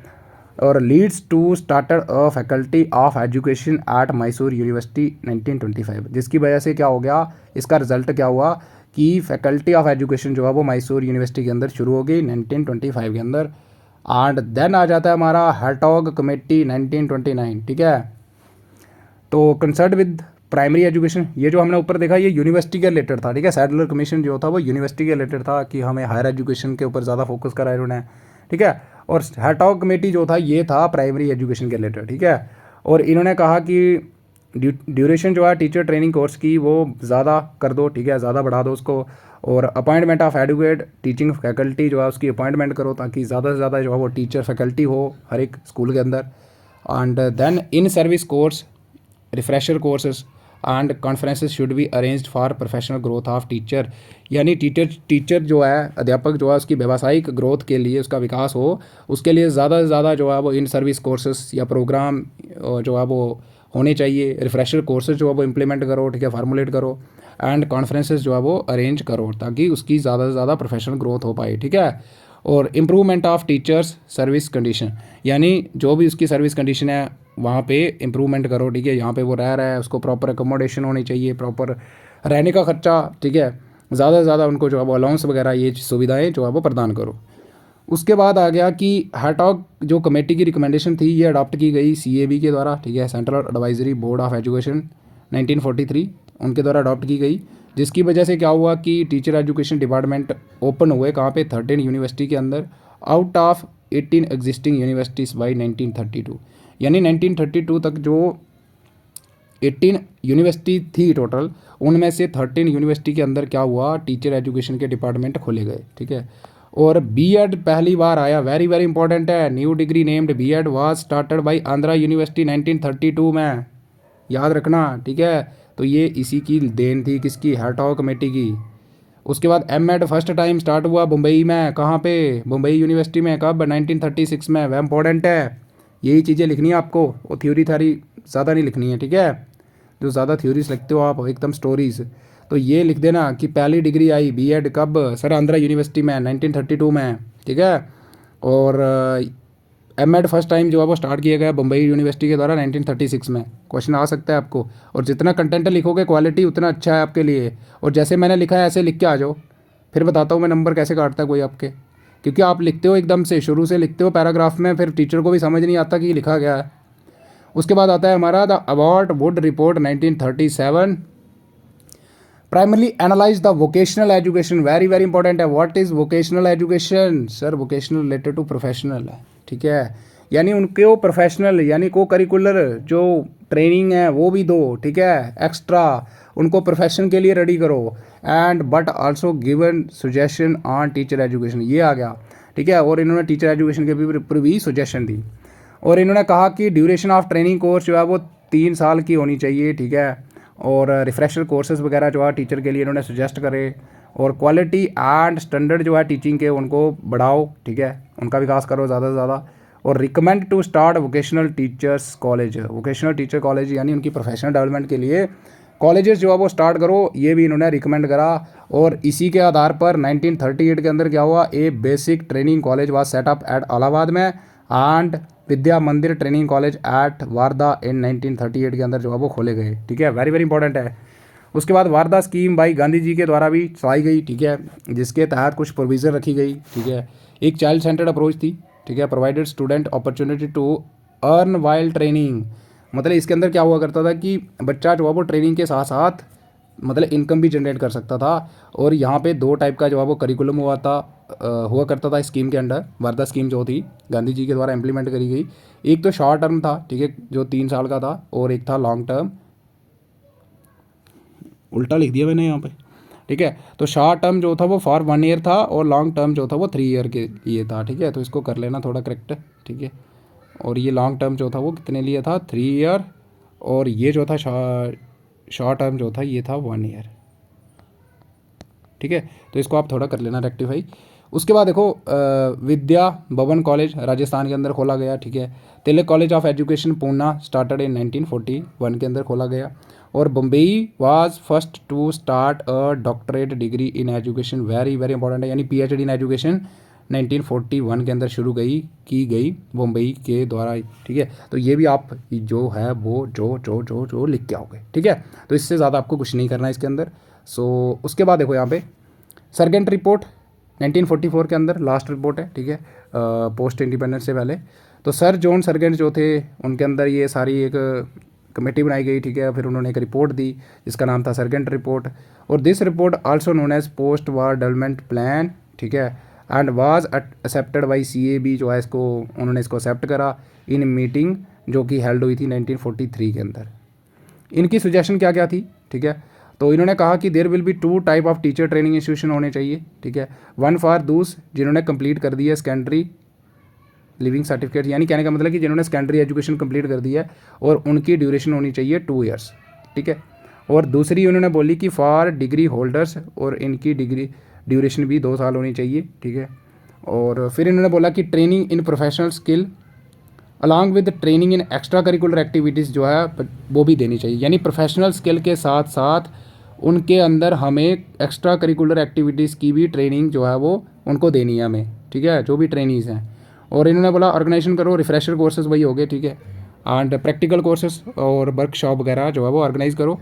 और leads to starter a faculty of education at Mysore university 1925, जिसकी वजह से क्या हो गया, इसका रिजल्ट क्या हुआ कि फैकल्टी ऑफ एजुकेशन जो है वो मैसूर यूनिवर्सिटी के अंदर शुरू हो गई 1925 के अंदर। एंड देन आ जाता है हमारा हर्टॉग कमेटी 1929, ठीक है। तो कंसर्ट विद प्राइमरी एजुकेशन, ये जो हमने ऊपर देखा ये यूनिवर्सिटी के रिलेटेड था, ठीक है, सैडलर कमीशन जो था वो यूनिवर्सिटी के रिलेटेड था कि हमें हायर एजुकेशन के ऊपर ज़्यादा फोकस करा इन्होंने, ठीक है। और हर्टॉग कमेटी जो था ये था प्राइमरी एजुकेशन के रिलेटेड, ठीक है। और इन्होंने कहा कि ड्यूरेशन जो है टीचर ट्रेनिंग कोर्स की वो ज़्यादा कर दो, ठीक है, ज़्यादा बढ़ा दो उसको। और appointment of educate teaching faculty जो है उसकी अपॉइंटमेंट करो, ताकि ज़्यादा से ज़्यादा जो है वो टीचर फैकल्टी हो हर एक स्कूल के अंदर। And then in service course, refresher courses and conferences should be arranged for professional growth of teacher. यानी टीचर जो है, अध्यापक जो है, उसकी व्यावसायिक ग्रोथ के लिए, उसका विकास हो, उसके लिए ज़्यादा से ज़्यादा जो है वो इन सर्विस कोर्सेज या प्रोग्राम जो है वो होने चाहिए। रिफ्रेशर कोर्सेज जो है वो इम्प्लीमेंट करो, ठीक है, फार्मूलेट करो। एंड कॉन्फ्रेंसेज जो है वो अरेंज करो, ताकि उसकी ज़्यादा से ज़्यादा प्रोफेशनल ग्रोथ हो पाए, ठीक है। और improvement of teachers service condition, यानी जो भी उसकी सर्विस कंडीशन है वहाँ पे इम्प्रूवमेंट करो, ठीक है। यहाँ पे वो रह रहा है, उसको प्रॉपर अकोमोडेशन होनी चाहिए, प्रॉपर रहने का खर्चा, ठीक है, ज़्यादा से ज़्यादा उनको जो है वो अलाउंस वगैरह ये सुविधाएं जो है वो प्रदान करो। उसके बाद आ गया कि हैटॉग जो कमेटी की रिकमेंडेशन थी, ये अडॉप्ट की गई CAB के द्वारा, ठीक है, central advisory board of education 1943 उनके द्वारा अडॉप्ट की गई। जिसकी वजह से क्या हुआ कि टीचर एजुकेशन डिपार्टमेंट ओपन हुए कहाँ पे, 13 यूनिवर्सिटी के अंदर, out of 18 existing universities by 1932। यानी 1932 तक जो 18 यूनिवर्सिटी थी टोटल, उनमें से 13 यूनिवर्सिटी के अंदर क्या हुआ, टीचर एजुकेशन के डिपार्टमेंट खोले गए, ठीक है। और B.Ed पहली बार आया, वेरी वेरी इंपॉर्टेंट है, new degree named B.Ed was started by Andhra university 1932 में, याद रखना, ठीक है। तो ये इसी की देन थी, किसकी, हैटॉग कमेटी की। उसके बाद M.Ed फर्स्ट टाइम स्टार्ट हुआ मुंबई में, कहाँ पे, मुंबई यूनिवर्सिटी में, कब, 1936 में, वह इंपॉर्टेंट है। यही चीज़ें लिखनी है आपको, वो थ्योरी थारी ज़्यादा नहीं लिखनी है, ठीक है। जो ज़्यादा थ्योरीज लिखते हो आप एकदम स्टोरीज, तो ये लिख देना कि पहली डिग्री आई B.Ed कब, सर आंध्रा यूनिवर्सिटी में 1932 में, ठीक है। और M.Ed फर्स्ट टाइम जो है वो स्टार्ट किया गया बम्बई यूनिवर्सिटी के द्वारा 1936 में। क्वेश्चन आ सकता है आपको, और जितना कंटेंट लिखोगे क्वालिटी उतना अच्छा है आपके लिए। और जैसे मैंने लिखा है ऐसे लिख के आ जाओ, फिर बताता हूँ मैं नंबर कैसे काटता है कोई आपके, क्योंकि आप लिखते हो एकदम से शुरू से लिखते हो पैराग्राफ में, फिर टीचर को भी समझ नहीं आता कि लिखा गया है। उसके बाद आता है हमारा the Abbott Wood report 1937 primarily analyse the vocational education, very very important है। What is vocational education, sir vocational related to professional है, ठीक है। यानी उनको प्रोफेशनल यानी को करिकुलर जो ट्रेनिंग है वो भी दो, ठीक है, एक्स्ट्रा उनको प्रोफेशन के लिए रेडी करो। And but also given suggestion on teacher education, ये आ गया, ठीक है। और इन्होंने टीचर एजुकेशन के ऊपर भी सजेशन दी। और इन्होंने कहा कि ड्यूरेशन ऑफ ट्रेनिंग कोर्स जो है वो 3 साल की होनी चाहिए, ठीक है। और रिफ्रेशर कोर्सेज वगैरह जो है टीचर के लिए इन्होंने सजेस्ट करे। और क्वालिटी एंड स्टैंडर्ड जो है टीचिंग के उनको बढ़ाओ, ठीक है, उनका विकास करो ज़्यादा से ज़्यादा। और recommend to start vocational teachers college, vocational teacher college यानी उनकी प्रोफेशनल डेवलपमेंट के लिए कॉलेजेस जो है वो स्टार्ट करो, ये भी इन्होंने रिकमेंड करा। और इसी के आधार पर 1938 के अंदर क्या हुआ, a basic training college was set up at Allahabad में and Vidya Mandir training college at Wardha in 1938 के अंदर जो है वो खोले गए, ठीक है, वेरी वेरी इंपॉर्टेंट है। उसके बाद वारदा स्कीम भाई गांधी जी के द्वारा भी चलाई गई, ठीक है, जिसके तहत कुछ प्रोविज़न रखी गई, ठीक है। एक चाइल्ड सेंटर्ड अप्रोच थी, ठीक है, provided student opportunity to earn while training. मतलब इसके अंदर क्या हुआ करता था कि बच्चा जो है वो ट्रेनिंग के साथ साथ मतलब इनकम भी जनरेट कर सकता था। और यहाँ पे 2 टाइप का जो है वो करिकुलम हुआ करता था स्कीम के अंडर। वारदा स्कीम जो थी गांधी जी के द्वारा इम्प्लीमेंट करी गई, एक तो शॉर्ट टर्म था, ठीक है, जो 3 साल का था, और एक था लॉन्ग टर्म, उल्टा लिख दिया मैंने यहाँ पे, ठीक है। तो शॉर्ट टर्म जो था वो फॉर 1 ईयर था, और लॉन्ग टर्म जो था वो 3 ईयर के लिए था, ठीक है। तो इसको कर लेना थोड़ा करेक्ट, ठीक है। और ये लॉन्ग टर्म जो था वो कितने लिए था, 3 ईयर, और ये जो था शॉर्ट टर्म जो था ये था 1 ईयर, ठीक है। तो इसको आप थोड़ा कर लेना रेक्टिफाई। उसके बाद देखो विद्या भवन कॉलेज राजस्थान के अंदर खोला गया, ठीक है। Tilak college of education Poona started in 1941 के अंदर खोला गया। और Bombay was first to start a doctorate degree in education, very very important है, यानी PhD इन एजुकेशन 1941 के अंदर शुरू की गई मुंबई के द्वारा, ठीक है। तो ये भी आप जो है वो जो लिख के आओगे, ठीक है। तो इससे ज़्यादा आपको कुछ नहीं करना है इसके अंदर। सो उसके बाद देखो यहाँ पे सरगेंट रिपोर्ट 1944 के अंदर लास्ट रिपोर्ट है, ठीक है, पोस्ट इंडिपेंडेंस से पहले। तो सर जॉन सरगेंट जो थे उनके अंदर ये सारी एक कमेटी बनाई गई, ठीक है। फिर उन्होंने एक रिपोर्ट दी जिसका नाम था सरगेंट रिपोर्ट। और this report also known as post war development plan, ठीक है, and was accepted by CAB जो है इसको उन्होंने इसको एक्सेप्ट करा इन मीटिंग जो कि हेल्ड हुई थी 1943 के अंदर। इनकी सजेशन क्या क्या थी, ठीक है। तो इन्होंने कहा कि there will be 2 type of teacher training institution होने चाहिए, ठीक है। वन फॉर दूस जिन्होंने कंप्लीट कर दी है सेकेंडरी लिविंग सर्टिफिकेट, यानी कहने का मतलब कि जिन्होंने सेकेंडरी एजुकेशन कंप्लीट कर दी है और उनकी ड्यूरेशन होनी चाहिए 2 ईयर्स, ठीक है। और दूसरी उन्होंने बोली कि फॉर डिग्री होल्डर्स, और इनकी डिग्री ड्यूरेशन भी 2 साल होनी चाहिए, ठीक है। और फिर इन्होंने बोला कि training in professional skill along with training in extra curricular activities जो है वो भी देनी चाहिए, यानी प्रोफेशनल स्किल के साथ साथ उनके अंदर हमें एक्स्ट्रा करिकुलर एक्टिविटीज़ की भी ट्रेनिंग जो है वो उनको देनी है हमें, ठीक है, जो भी ट्रेनिंग्स हैं। और इन्होंने बोला ऑर्गेनाइजेशन करो, रिफ्रेशर कोर्सेज वही हो गए, ठीक है, एंड प्रैक्टिकल कोर्सेज और वर्कशॉप वगैरह जो है वो ऑर्गेनाइज करो।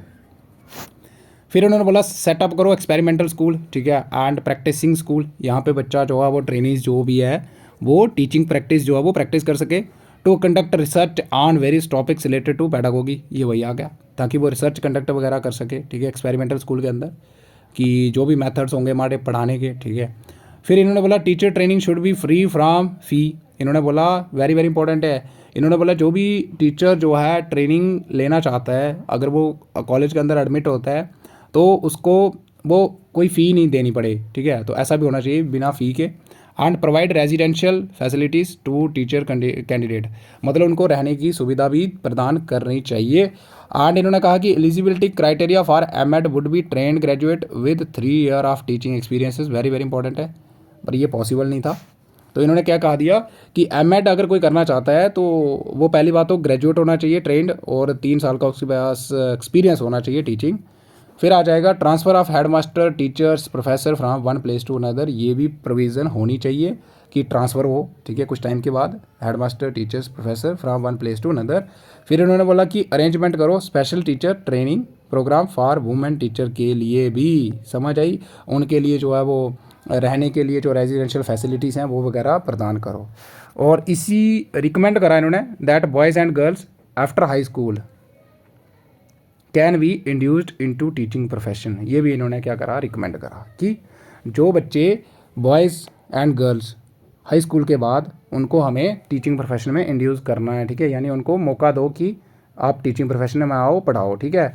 फिर उन्होंने बोला सेटअप करो एक्सपेरिमेंटल स्कूल, ठीक है, एंड प्रैक्टिसिंग स्कूल, यहाँ पे बच्चा जो है वो ट्रेनिंग्स जो भी है वो टीचिंग प्रैक्टिस जो है वो प्रैक्टिस कर सके। To conduct research on various topics related to pedagogy, ये वही आ गया, ताकि वो रिसर्च कंडक्ट वगैरह कर सके, ठीक है, एक्सपेरिमेंटल स्कूल के अंदर कि जो भी मेथड्स होंगे हमारे पढ़ाने के, ठीक है। फिर इन्होंने बोला teacher training should be free from fee, इन्होंने बोला वेरी वेरी इंपॉर्टेंट है, इन्होंने बोला जो भी टीचर जो है ट्रेनिंग लेना चाहता है, अगर वो कॉलेज के अंदर एडमिट होता है तो उसको वो कोई फ़ी नहीं देनी पड़े, ठीक है, तो ऐसा भी होना चाहिए बिना फ़ी के। And provide residential facilities to teacher candidate, मतलब उनको रहने की सुविधा भी प्रदान करनी चाहिए। एंड इन्होंने कहा कि eligibility criteria for MEd would be trained graduate with 3 year of teaching experiences, very very important है, पर ये पॉसिबल नहीं था। तो इन्होंने क्या कहा दिया कि एमएड अगर कोई करना चाहता है तो वो पहली बात तो ग्रेजुएट होना चाहिए ट्रेंड, और 3 साल का उसके पास एक्सपीरियंस होना चाहिए टीचिंग। फिर आ जाएगा transfer of head master teachers professor from one place to another, ये भी प्रोविज़न होनी चाहिए कि ट्रांसफ़र हो, ठीक है, कुछ टाइम के बाद head master teachers professor from one place to another. फिर उन्होंने बोला कि अरेंजमेंट करो special teacher training programme for women teacher के लिए भी, समझ आई, उनके लिए जो है वो रहने के लिए जो रेजिडेंशियल फैसिलिटीज़ हैं वो वगैरह प्रदान करो। और इसी रिकमेंड करा इन्होंने that boys and girls after high school can be induced into teaching profession, ये भी इन्होंने क्या करा, रिकमेंड करा कि जो बच्चे boys and girls high school के बाद उनको हमें टीचिंग प्रोफेशन में इंड्यूस करना है, ठीक है, यानी उनको मौका दो कि आप टीचिंग प्रोफेशन में आओ, पढ़ाओ, ठीक है।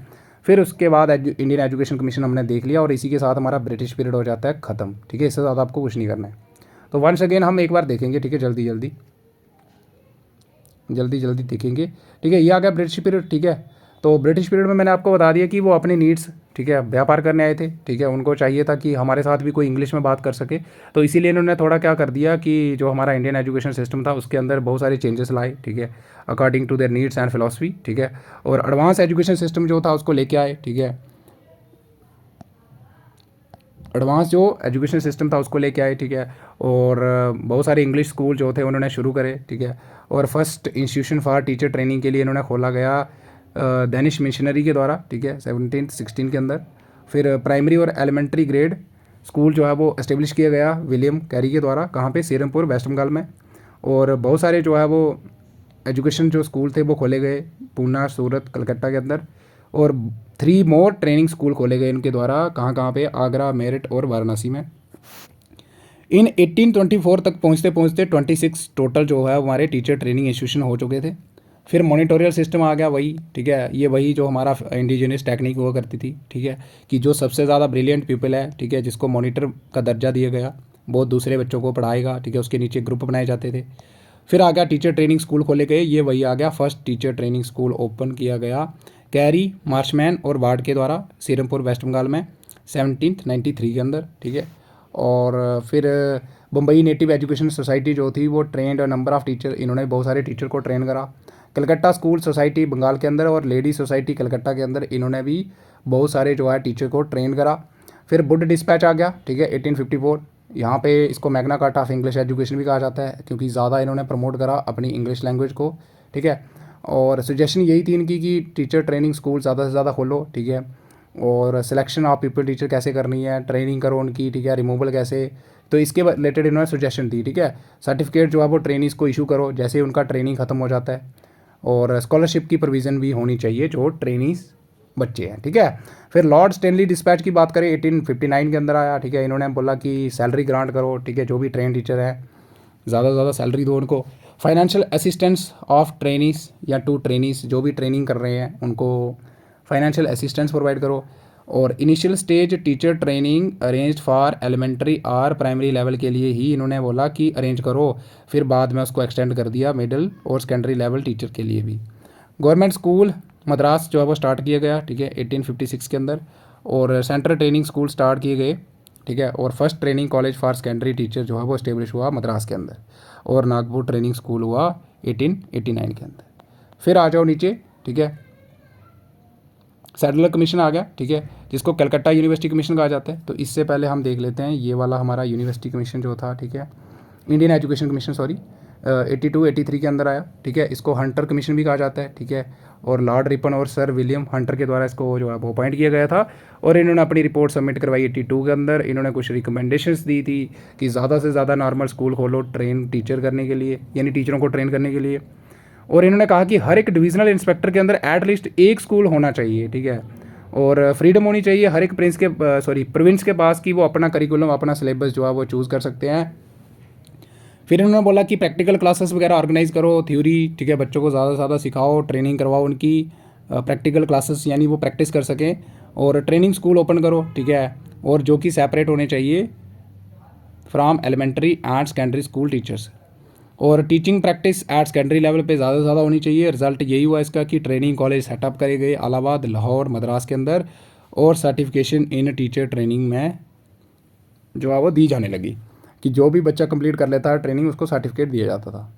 फिर उसके बाद इंडियन एजुकेशन कमीशन हमने देख लिया, और इसी के साथ हमारा ब्रिटिश पीरियड हो जाता है ख़त्म, ठीक है, इससे ज़्यादा आपको कुछ नहीं करना है। तो वंस अगेन हम एक बार देखेंगे, ठीक है, जल्दी जल्दी देखेंगे, ठीक है। ये आ गया ब्रिटिश पीरियड, ठीक है। तो ब्रिटिश पीरियड में मैंने आपको बता दिया कि वो अपने नीड्स, ठीक है, व्यापार करने आए थे, ठीक है, उनको चाहिए था कि हमारे साथ भी कोई इंग्लिश में बात कर सके, तो इसीलिए इन्होंने थोड़ा क्या कर दिया कि जो हमारा इंडियन एजुकेशन सिस्टम था उसके अंदर बहुत सारे चेंजेस लाए, ठीक है, according to their needs and philosophy, ठीक है। और एडवांस एजुकेशन सिस्टम जो था उसको लेके आए, ठीक है, एडवांस जो एजुकेशन सिस्टम था उसको लेके आए, ठीक है। और बहुत सारे इंग्लिश स्कूल जो थे उन्होंने शुरू करे, ठीक है। और first institution for teacher training के लिए इन्होंने खोला गया डेनिश मिशनरी के द्वारा, ठीक है, 1716 के अंदर। फिर प्राइमरी और एलिमेंट्री ग्रेड स्कूल जो है वो इस्टेब्लिश किया गया विलियम कैरी के द्वारा, कहाँ पे, सीरमपुर वेस्ट बंगाल में। और बहुत सारे जो है वो एजुकेशन जो स्कूल थे वो खोले गए पूना, सूरत, कलकत्ता के अंदर। और 3 मोर ट्रेनिंग स्कूल खोले गए इनके द्वारा, कहाँ कहाँ पे, आगरा, मेरठ और वाराणसी में। इन 1824 तक पहुँचते पहुँचते 26 टोटल जो है हमारे टीचर ट्रेनिंग इंस्टीट्यूशन हो चुके थे। फिर मॉनिटोरियल सिस्टम आ गया वही, ठीक है, ये वही जो हमारा इंडिजिनियस टेक्निक हुआ करती थी, ठीक है, कि जो सबसे ज़्यादा ब्रिलियंट पीपल है, ठीक है, जिसको मॉनिटर का दर्जा दिया गया, वो दूसरे बच्चों को पढ़ाएगा, ठीक है, उसके नीचे ग्रुप बनाए जाते थे। फिर आ गया टीचर ट्रेनिंग स्कूल खोले गए, ये वही आ गया, first teacher training school open किया गया कैरी, मार्शमैन और वार्ड के द्वारा, सीरमपुर वेस्ट बंगाल में 1793 के अंदर, ठीक है। और फिर बम्बई नेटिव एजुकेशन सोसाइटी जो थी वो ट्रेंड नंबर ऑफ़ टीचर, इन्होंने बहुत सारे टीचर को ट्रेन करा। कलकत्ता स्कूल सोसाइटी बंगाल के अंदर और लेडी सोसाइटी कलकत्ता के अंदर, इन्होंने भी बहुत सारे जो है टीचर को ट्रेन करा। फिर बुड डिस्पैच आ गया, ठीक है, 1854, यहाँ पे इसको Magna carta of English education भी कहा जाता है, क्योंकि ज़्यादा इन्होंने प्रमोट करा अपनी इंग्लिश लैंग्वेज को, ठीक है। और सजेशन यही थी इनकी कि टीचर ट्रेनिंग स्कूल ज़्यादा से ज़्यादा खोलो, ठीक है। और सिलेक्शन ऑफ पीपल टीचर कैसे करनी है, ट्रेनिंग करो उनकी, ठीक है, रिमूवल कैसे, तो इसके रिलेटेड इन्होंने सजेशन दी, ठीक है। सर्टिफिकेट जो है वो ट्रेनिंग्स को इशू करो जैसे ही उनका ट्रेनिंग ख़त्म हो जाता है। और स्कॉलरशिप की प्रोविज़न भी होनी चाहिए जो ट्रेनिंग्स बच्चे हैं, ठीक है। फिर लॉर्ड स्टेनली डिस्पैच की बात करें 1859 के अंदर आया, ठीक है, इन्होंने बोला कि सैलरी ग्रांट करो, ठीक है, जो भी ट्रेन टीचर है ज़्यादा से ज़्यादा सैलरी दो उनको। फाइनेंशियल असिस्टेंस ऑफ ट्रेनिस या टू ट्रेनिस, जो भी ट्रेनिंग कर रहे हैं उनको फाइनेंशियल असिस्टेंस प्रोवाइड करो। और initial stage teacher training arranged for elementary और प्राइमरी लेवल के लिए ही इन्होंने बोला कि अरेंज करो, फिर बाद में उसको एक्सटेंड कर दिया मिडिल और सेकेंडरी लेवल टीचर के लिए भी। गवर्नमेंट स्कूल मद्रास जो है वो स्टार्ट किया गया, ठीक है, 1856 के अंदर। और सेंट्रल ट्रेनिंग स्कूल स्टार्ट किए गए, ठीक है। और first training college for secondary teacher जो है वो इस्टेब्लिश हुआ मद्रास के अंदर। और नागपुर ट्रेनिंग स्कूल हुआ 1889 के अंदर। फिर आ जाओ नीचे, ठीक है, सैडलर कमीशन आ गया, ठीक है, जिसको कलकत्ता यूनिवर्सिटी कमीशन कहा जाता है। तो इससे पहले हम देख लेते हैं ये वाला हमारा यूनिवर्सिटी कमीशन जो था, ठीक है, इंडियन एजुकेशन कमीशन, सॉरी, 82-83 के अंदर आया, ठीक है। इसको हंटर कमीशन भी कहा जाता है, ठीक है। और लॉर्ड रिपन और सर विलियम हंटर के द्वारा इसको जो है वो अपॉइंट किया गया था। और इन्होंने अपनी रिपोर्ट सबमिट करवाई 82 के अंदर। इन्होंने कुछ रिकमेंडेशंस दी थी कि ज़्यादा से ज़्यादा नॉर्मल स्कूल खोलो ट्रेन टीचर करने के लिए, यानी टीचरों को ट्रेन करने के लिए। और इन्होंने कहा कि हर एक डिविजनल इंस्पेक्टर के अंदर एटलीस्ट एक स्कूल होना चाहिए, ठीक है। और फ्रीडम होनी चाहिए हर एक प्रोविंस के पास कि वो अपना करिकुलम, अपना सिलेबस जो है वो चूज़ कर सकते हैं। फिर इन्होंने बोला कि प्रैक्टिकल क्लासेस वगैरह ऑर्गेनाइज करो, थ्योरी, ठीक है, बच्चों को ज़्यादा से ज़्यादा सिखाओ, ट्रेनिंग करवाओ उनकी, प्रैक्टिकल क्लासेस यानी वो प्रैक्टिस कर सकें। और ट्रेनिंग स्कूल ओपन करो, ठीक है, और जो कि सेपरेट होने चाहिए from elementary and secondary school teachers. और teaching practice at secondary level पे ज़्यादा से ज़्यादा होनी चाहिए। रिजल्ट यही हुआ इसका कि ट्रेनिंग कॉलेज सेटअप करे गए इलाहाबाद, लाहौर, मद्रास के अंदर। और सर्टिफिकेशन इन टीचर ट्रेनिंग में जो है वो दी जाने लगी कि जो भी बच्चा कंप्लीट कर लेता है ट्रेनिंग उसको सर्टिफिकेट दिया जाता था।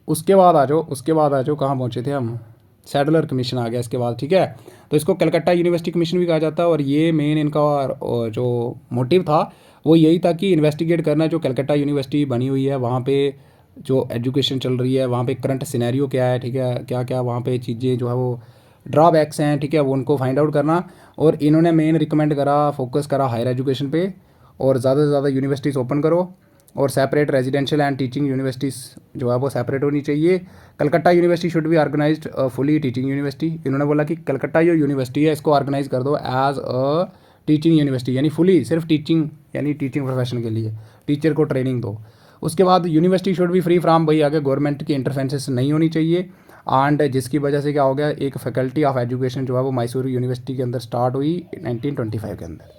उसके बाद आ जाओ कहाँ पहुँचे थे हम, सैडलर कमीशन आ गया इसके बाद, ठीक है। तो इसको कलकत्ता यूनिवर्सिटी कमीशन भी कहा जाता है। और ये मेन इनका जो मोटिव था वो यही था कि इन्वेस्टिगेट करना जो कलकत्ता यूनिवर्सिटी बनी हुई है वहाँ पे जो एजुकेशन चल रही है, वहाँ पे करंट सिनेरियो क्या है, ठीक है, क्या क्या वहाँ पे चीज़ें जो है वो ड्रॉबैक्स हैं, ठीक है, वो उनको फाइंड आउट करना। और इन्होंने मेन रिकमेंड करा, फोकस करा हायर एजुकेशन पे, और ज़्यादा से ज़्यादा यूनिवर्सिटीज़ ओपन करो। और separate residential and teaching universities जो है वो सेपरेट होनी चाहिए। Calcutta university should be organised fully teaching university. इन्होंने बोला कि कलकत्ता जो यूनिवर्सिटी है इसको ऑर्गेनाइज कर दो एज अ टीचिंग यूनिवर्सिटी, यानी फुली सिर्फ टीचिंग, यानी टीचिंग प्रोफेशन के लिए टीचर को ट्रेनिंग दो। उसके बाद यूनिवर्सिटी शुड भी फ्री फ्राम, भाई आगे गवर्नमेंट की इंटरफेरेंसेस नहीं होनी चाहिए। एंड जिसकी वजह से क्या हो गया, एक फैकल्टी ऑफ एजुकेशन जो है वो मैसूर यूनिवर्सिटी के अंदर स्टार्ट हुई 1925 के अंदर।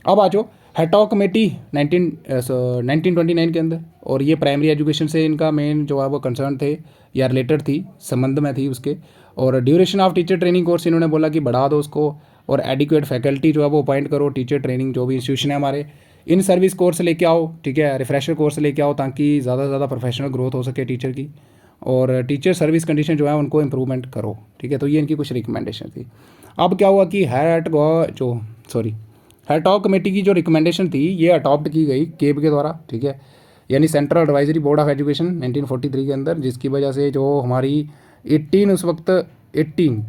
अब आ जाओ हेटॉक कमेटी 1929 के अंदर। और ये प्राइमरी एजुकेशन से इनका मेन जो है वो कंसर्न थे या रिलेटेड थी, संबंध में थी उसके। और duration of teacher training course इन्होंने बोला कि बढ़ा दो उसको। और एडिक्वेट फैकल्टी जो है वो अपॉइंट करो, टीचर ट्रेनिंग जो भी इंस्टीट्यूशन है हमारे, इन सर्विस कोर्स लेके आओ, ठीक है, रिफ्रेशर कोर्स लेके आओ ताकि ज़्यादा से ज़्यादा प्रोफेशनल ग्रोथ हो सके टीचर की। और टीचर सर्विस कंडीशन जो है उनको इम्प्रूवमेंट करो, ठीक है। तो ये इनकी कुछ रिकमेंडेशन थी। अब क्या हुआ कि हेटॉक कमेटी की जो रिकमेंडेशन थी ये अडॉप्ट की गई केब के द्वारा, ठीक है, यानी central advisory board of education 1943 के अंदर, जिसकी वजह से जो हमारी 18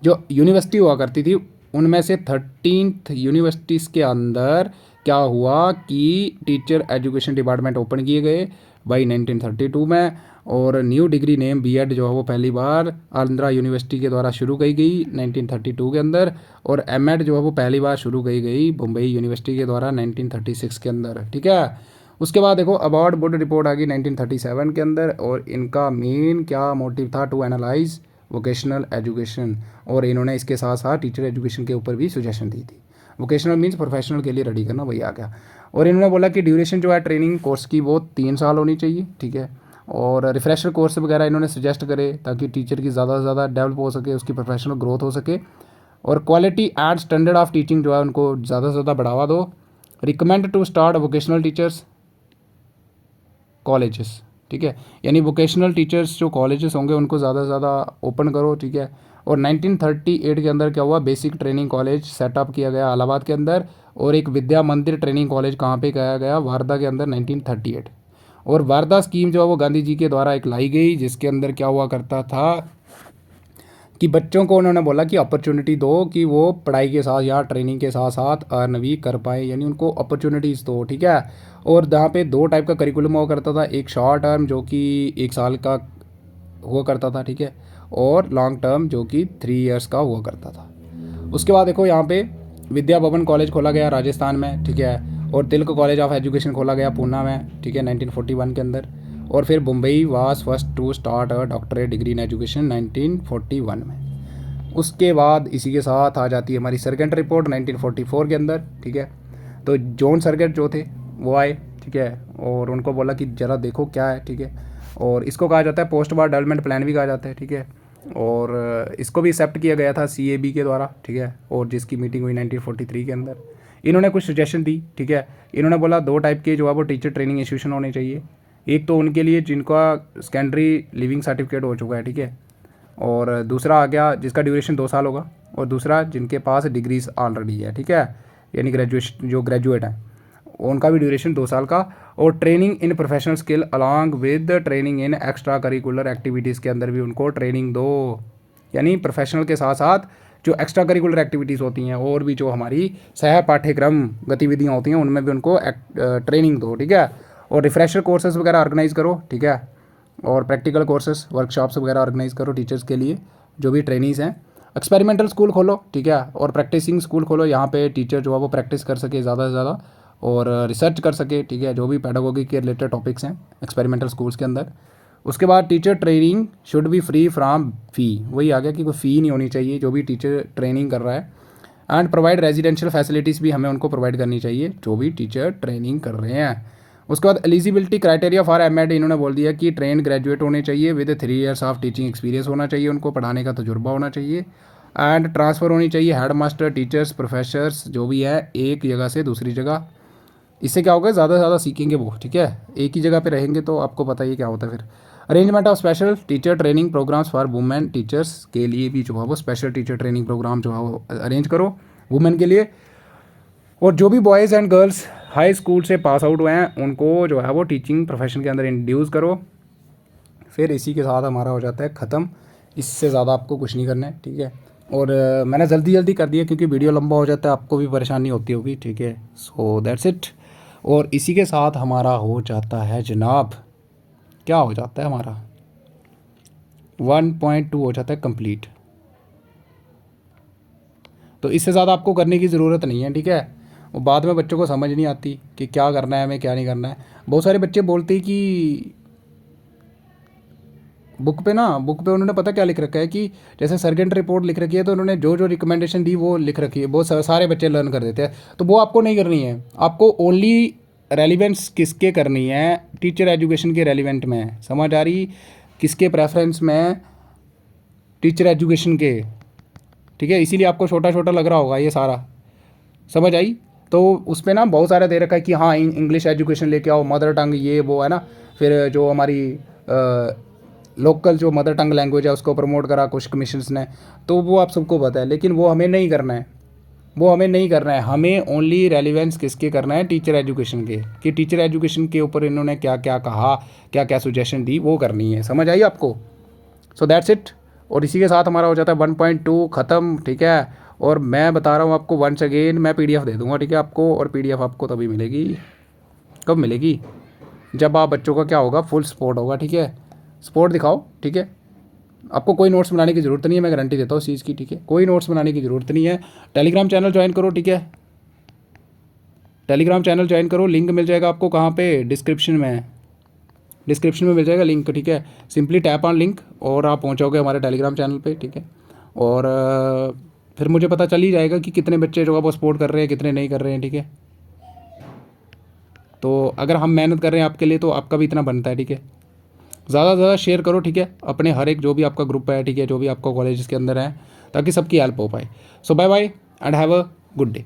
जो यूनिवर्सिटी हुआ करती थी उनमें से 13th यूनिवर्सिटीज़ के अंदर क्या हुआ कि टीचर एजुकेशन डिपार्टमेंट ओपन किए गए बाई 1932 में। और न्यू डिग्री नेम बीएड जो है वो पहली बार आंध्रा यूनिवर्सिटी के द्वारा शुरू की गई 1932 के अंदर। और एमएड जो है वो पहली बार शुरू की गई मुंबई यूनिवर्सिटी के द्वारा 1936 के अंदर, ठीक है। उसके बाद देखो अवार्ड बोर्ड रिपोर्ट आ गई 1937 के अंदर। और इनका मेन क्या मोटिव था, टू एनालाइज वोकेशनल एजुकेशन। और इन्होंने इसके साथ साथ टीचर एजुकेशन के ऊपर भी सुजेशन दी थी। वोकेशनल मीन्स प्रोफेशनल के लिए रेडी करना, वही आ गया। और इन्होंने बोला कि ड्यूरेशन जो है ट्रेनिंग कोर्स की वो 3 साल होनी चाहिए, ठीक है। और रिफ्रेशर कोर्स वगैरह इन्होंने सजेस्ट करे ताकि टीचर की ज़्यादा से ज़्यादा डेवलप हो सके, उसकी प्रोफेशनल ग्रोथ हो सके। और quality and standard of teaching जो है उनको ज़्यादा से ज़्यादा बढ़ावा दो। Recommend to start vocational teachers colleges, ठीक है, यानी वोकेशनल टीचर्स जो कॉलेजेस होंगे उनको ज़्यादा से ज़्यादा ओपन करो, ठीक है। और 1938 के अंदर क्या हुआ, बेसिक ट्रेनिंग कॉलेज सेटअप किया गया इलाहाबाद के अंदर। और एक विद्या मंदिर ट्रेनिंग कॉलेज कहाँ पे किया गया, वारदा के अंदर 1938। और वारदा स्कीम जो है वो गांधी जी के द्वारा एक लाई गई, जिसके अंदर क्या हुआ करता था कि बच्चों को उन्होंने बोला कि अपॉर्चुनिटी दो कि वो पढ़ाई के साथ या ट्रेनिंग के साथ साथ अर्न भी कर पाए, यानी उनको अपॉर्चुनिटीज़ दो, ठीक है। और जहाँ पे 2 टाइप का करिकुलम हुआ करता था, एक शॉर्ट टर्म जो कि 1 साल का हुआ करता था, ठीक है, और लॉन्ग टर्म जो कि 3 इयर्स का हुआ करता था। उसके बाद देखो यहाँ पे विद्या भवन कॉलेज खोला गया राजस्थान में, ठीक है। और तिलक कॉलेज ऑफ एजुकेशन खोला गया पूना में, ठीक है, 1941 के अंदर। और फिर Mumbai was first to start a doctorate degree in education 1941 में। उसके बाद इसी के साथ आ जाती है हमारी सरगेंट रिपोर्ट 1944 के अंदर, ठीक है। तो जॉन सरगेंट जो थे वो आए, ठीक है, और उनको बोला कि ज़रा देखो क्या है, ठीक है। और इसको कहा जाता है पोस्ट वार डेवलपमेंट प्लान भी कहा जाता है, ठीक है। और इसको भी एक्सेप्ट किया गया था CAB के द्वारा, ठीक है, और जिसकी मीटिंग हुई 1943 के अंदर। इन्होंने कुछ सजेशन दी, ठीक है। इन्होंने बोला 2 टाइप के जो है वो टीचर ट्रेनिंग इंस्टीट्यूशन होने चाहिए। एक तो उनके लिए जिनका सेकेंडरी लिविंग सर्टिफिकेट हो चुका है, ठीक है, और दूसरा आ गया जिसका ड्यूरेशन 2 साल होगा, और दूसरा जिनके पास डिग्रीज ऑलरेडी है, ठीक है, यानी ग्रेजुएशन जो ग्रेजुएट हैं उनका भी ड्यूरेशन 2 साल का। और training in professional skill along with training in extra curricular activities के अंदर भी उनको ट्रेनिंग दो, यानी प्रोफेशनल के साथ साथ जो एक्स्ट्रा करिकुलर एक्टिविटीज़ होती हैं और भी जो हमारी सह पाठ्यक्रम गतिविधियाँ होती हैं उनमें भी उनको ट्रेनिंग दो, ठीक है। और रिफ्रेशर कोर्सेज वगैरह ऑर्गेनाइज़ करो, ठीक है, और प्रैक्टिकल कोर्सेज वर्कशॉप्स वगैरह ऑर्गेनाइज़ करो टीचर्स के लिए जो भी ट्रेनिंग्स हैं। एक्सपेरिमेंटल स्कूल खोलो, ठीक है, और प्रैक्टिसिंग स्कूल खोलो, यहाँ पे टीचर जो है वो प्रैक्टिस कर सके ज़्यादा से ज़्यादा और रिसर्च कर सके, ठीक है, जो भी पेडागोगी के रिलेटेड टॉपिक्स हैं एक्सपेरिमेंटल स्कूल्स के अंदर। उसके बाद teacher training should be free from fee, वही आ गया कि कोई फ़ी नहीं होनी चाहिए जो भी टीचर ट्रेनिंग कर रहा है। एंड प्रोवाइड रेजिडेंशियल फैसिलिटीज़ भी हमें उनको प्रोवाइड करनी चाहिए जो भी टीचर ट्रेनिंग कर रहे हैं। उसके बाद एलिजिबिलिटी क्राइटेरिया फॉर एमएड इन्होंने बोल दिया कि ट्रेन ग्रेजुएट होने चाहिए with 3 years of teaching experience होना चाहिए, उनको पढ़ाने का तजुर्बा होना चाहिए। एंड ट्रांसफ़र होनी चाहिए हेड मास्टर टीचर्स प्रोफेसर्स जो भी है एक जगह से दूसरी जगह। इससे क्या होगा, ज़्यादा से ज़्यादा सीखेंगे वो, ठीक है। एक ही जगह पे रहेंगे तो आपको पता ही क्या होता है फिर। Arrangement of special teacher training programmes for women teachers के लिए भी जो है वो स्पेशल टीचर ट्रेनिंग प्रोग्राम जो है वो अरेंज करो वुमेन के लिए। और जो भी boys and girls high school से पास आउट हुए हैं उनको जो है वो टीचिंग प्रोफेशन के अंदर इंट्रोड्यूस करो। फिर इसी के साथ हमारा हो जाता है ख़त्म, इससे ज़्यादा आपको कुछ नहीं करना है, ठीक है। और मैंने जल्दी जल्दी कर दिया क्योंकि वीडियो लंबा हो जाता है, आपको भी परेशानी होती होगी, ठीक है। So that's it. और इसी के साथ हमारा हो जाता है जनाब, क्या हो जाता है हमारा 1.2 हो जाता है कंप्लीट। तो इससे ज़्यादा आपको करने की ज़रूरत नहीं है, ठीक है। और बाद में बच्चों को समझ नहीं आती कि क्या करना है हमें क्या नहीं करना है। बहुत सारे बच्चे बोलते हैं कि बुक पे उन्होंने पता क्या लिख रखा है कि जैसे सरगेंट रिपोर्ट लिख रखी है तो उन्होंने जो जो रिकमेंडेशन दी वो लिख रखी है, बहुत सारे बच्चे लर्न कर देते हैं। तो वो आपको नहीं करनी है, आपको ओनली रेलिवेंस किसके करनी है, टीचर एजुकेशन के रेलिवेंट में, समझ आ रही, किसके प्रेफरेंस में, टीचर एजुकेशन के, ठीक है। इसीलिए आपको छोटा छोटा लग रहा होगा ये सारा, समझ आई। तो उस पर ना बहुत सारा दे रखा है कि हाँ इंग्लिश एजुकेशन लेके आओ, मदर टंग ये वो है ना, फिर जो हमारी लोकल जो मदर टंग लैंग्वेज है उसको प्रमोट करा कुछ कमीशंस ने, तो वो आप सबको पता है, लेकिन वो हमें नहीं करना है, वो हमें नहीं करना है। हमें ओनली रेलिवेंस किसके करना है, टीचर एजुकेशन के, कि टीचर एजुकेशन के ऊपर इन्होंने क्या क्या कहा, क्या क्या सुजेशन दी, वो करनी है, समझ आई आपको। So that's it. और इसी के साथ हमारा हो जाता है 1.2 ख़त्म, ठीक है। और मैं बता रहा हूँ आपको वंस अगेन, मैं PDF दे दूँगा, ठीक है आपको। और PDF आपको तभी मिलेगी, कब मिलेगी, जब आप बच्चों का क्या होगा, फुल सपोर्ट होगा, ठीक है। सपोर्ट दिखाओ, ठीक है। आपको कोई नोट्स बनाने की ज़रूरत नहीं है, मैं गारंटी देता हूँ इस चीज़ की, ठीक है। कोई नोट्स बनाने की ज़रूरत नहीं है। टेलीग्राम चैनल ज्वाइन करो, ठीक है, टेलीग्राम चैनल ज्वाइन करो, लिंक मिल जाएगा आपको कहाँ पे, डिस्क्रिप्शन में मिल जाएगा लिंक, ठीक है। सिंपली टैप ऑन लिंक और आप पहुँचोगे हमारे टेलीग्राम चैनल पे, ठीक है। और फिर मुझे पता चल ही जाएगा कि कितने बच्चे जो है वो सपोर्ट कर रहे हैं, कितने नहीं कर रहे हैं, ठीक है। तो अगर हम मेहनत कर रहे हैं आपके लिए तो आपका भी इतना बनता है, ठीक है। ज़्यादा से ज़्यादा शेयर करो, ठीक है, अपने हर एक जो भी आपका ग्रुप है, ठीक है, जो भी आपका कॉलेज के अंदर है, ताकि सबकी हेल्प हो पाए। So bye bye and have a good day.